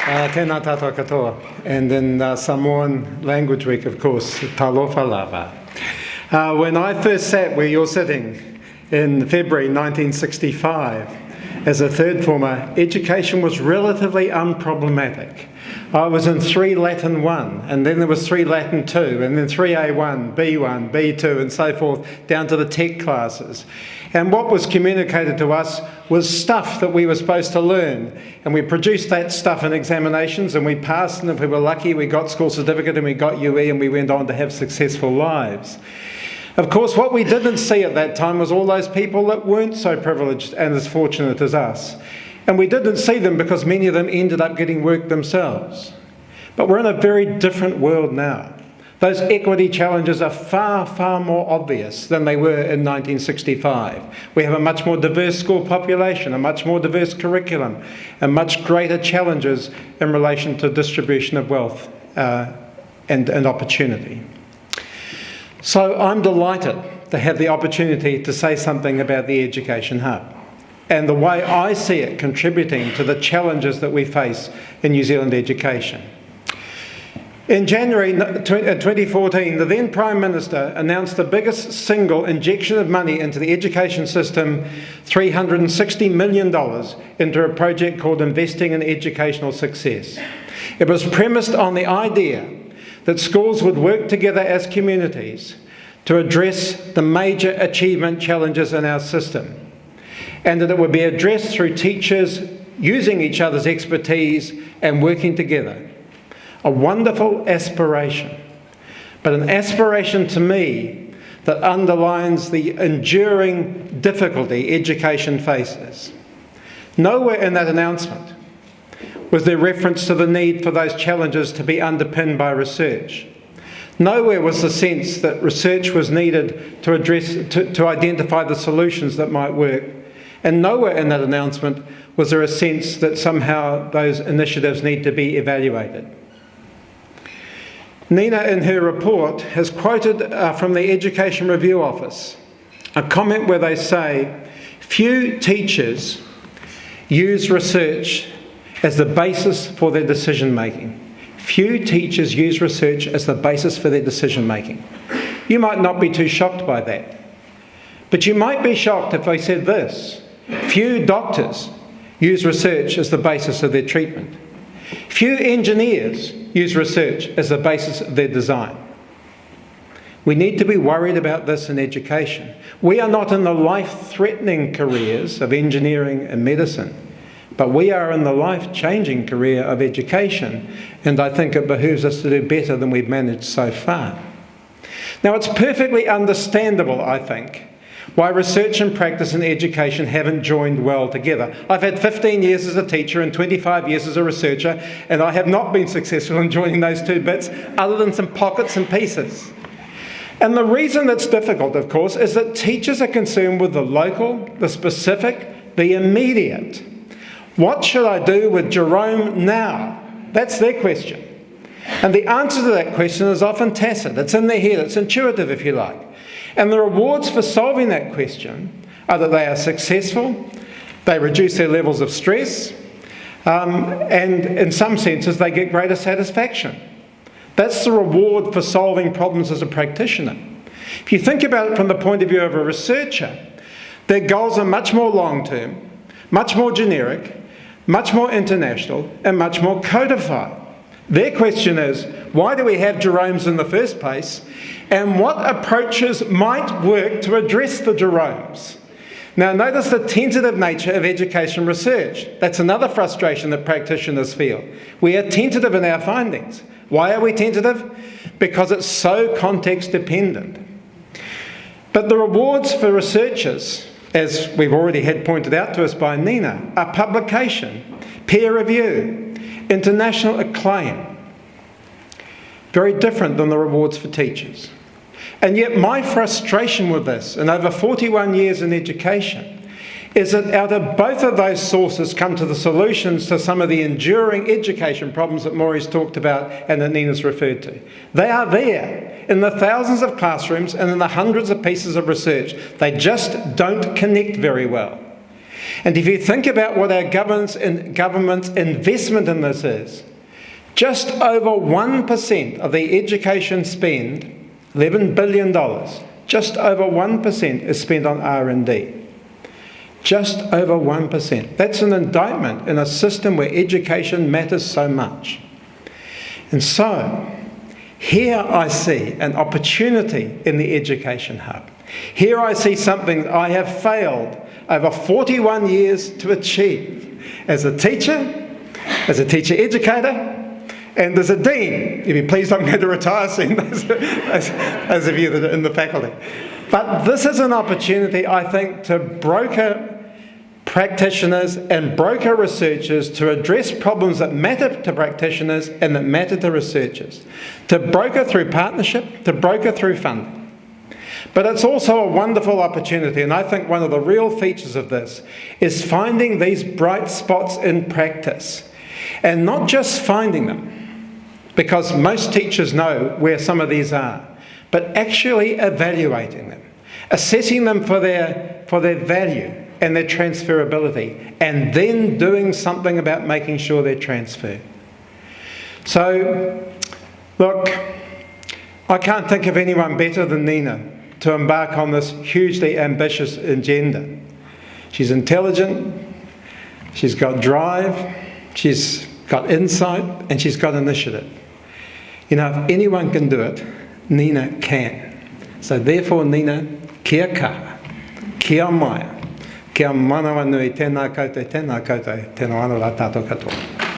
Tēnā tātou katoa. And in Samoan language week, of course, talofa lava. When I first sat where you're sitting in February 1965, as a third former, education was relatively unproblematic. I was in 3 Latin 1, and then there was 3 Latin 2, and then 3A1, B1, B2, and so forth, down to the tech classes. And what was communicated to us was stuff that we were supposed to learn. And we produced that stuff in examinations, and we passed, and if we were lucky, we got school certificate, and we got UE, and we went on to have successful lives. Of course, what we didn't see at that time was all those people that weren't so privileged and as fortunate as us. And we didn't see them because many of them ended up getting work themselves. But we're in a very different world now. Those equity challenges are far, far more obvious than they were in 1965. We have a much more diverse school population, a much more diverse curriculum, and much greater challenges in relation to distribution of wealth and opportunity. So I'm delighted to have the opportunity to say something about the Education Hub and the way I see it contributing to the challenges that we face in New Zealand education. In January 2014, the then Prime Minister announced the biggest single injection of money into the education system, $360 million, into a project called Investing in Educational Success. It was premised on the idea that schools would work together as communities to address the major achievement challenges in our system, and that it would be addressed through teachers using each other's expertise and working together. A wonderful aspiration, but an aspiration to me that underlines the enduring difficulty education faces. Nowhere in that announcement was there reference to the need for those challenges to be underpinned by research. Nowhere was the sense that research was needed to identify the solutions that might work. And nowhere in that announcement was there a sense that somehow those initiatives need to be evaluated. Nina, in her report, has quoted from the Education Review Office a comment where they say, few teachers use research as the basis for their decision making. Few teachers use research as the basis for their decision making. You might not be too shocked by that, but you might be shocked if I said this: few doctors use research as the basis of their treatment. Few engineers use research as the basis of their design. We need to be worried about this in education. We are not in the life-threatening careers of engineering and medicine, but we are in the life-changing career of education, and I think it behooves us to do better than we've managed so far. Now, it's perfectly understandable, I think, why research and practice in education haven't joined well together. I've had 15 years as a teacher and 25 years as a researcher, and I have not been successful in joining those two bits, other than some pockets and pieces. And the reason that's difficult, of course, is that teachers are concerned with the local, the specific, the immediate. What should I do with Jerome now? That's their question. And the answer to that question is often tacit. It's in their head. It's intuitive, if you like. And the rewards for solving that question are that they are successful, they reduce their levels of stress, and in some senses they get greater satisfaction. That's the reward for solving problems as a practitioner. If you think about it from the point of view of a researcher, their goals are much more long-term, much more generic, much more international, and much more codified. Their question is, why do we have Jeromes in the first place? And what approaches might work to address the Jeromes? Now, notice the tentative nature of education research. That's another frustration that practitioners feel. We are tentative in our findings. Why are we tentative? Because it's so context dependent. But the rewards for researchers, as we've already had pointed out to us by Nina, are publication, peer review, international acclaim. Very different than the rewards for teachers. And yet my frustration with this, in over 41 years in education, is that out of both of those sources come to the solutions to some of the enduring education problems that Maurie's talked about and that Nina's referred to. They are there in the thousands of classrooms and in the hundreds of pieces of research. They just don't connect very well. And if you think about what our government's investment in this is, just over 1% of the education spend, $11 billion, just over 1% is spent on R&D. Just over 1%. That's an indictment in a system where education matters so much. And so, here I see an opportunity in the education hub. Here I see something that I have failed over 41 years to achieve as a teacher educator, and as a dean. You'd be pleased I'm going to retire soon, as of you that are in the faculty. But this is an opportunity, I think, to broker practitioners and broker researchers to address problems that matter to practitioners and that matter to researchers, to broker through partnership, to broker through funding. But it's also a wonderful opportunity, and I think one of the real features of this is finding these bright spots in practice, and not just finding them, because most teachers know where some of these are, but actually evaluating them, assessing them for their value and their transferability, and then doing something about making sure they're transferred. So, look, I can't think of anyone better than Nina to embark on this hugely ambitious agenda. She's intelligent, she's got drive, she's got insight, and she's got initiative. You know, if anyone can do it, Nina can. So therefore, Nina, kia kaha, kia mai. Kia manawa nui tēnā koutou, tēnā koutou, tēnā anō rā tātou katoa.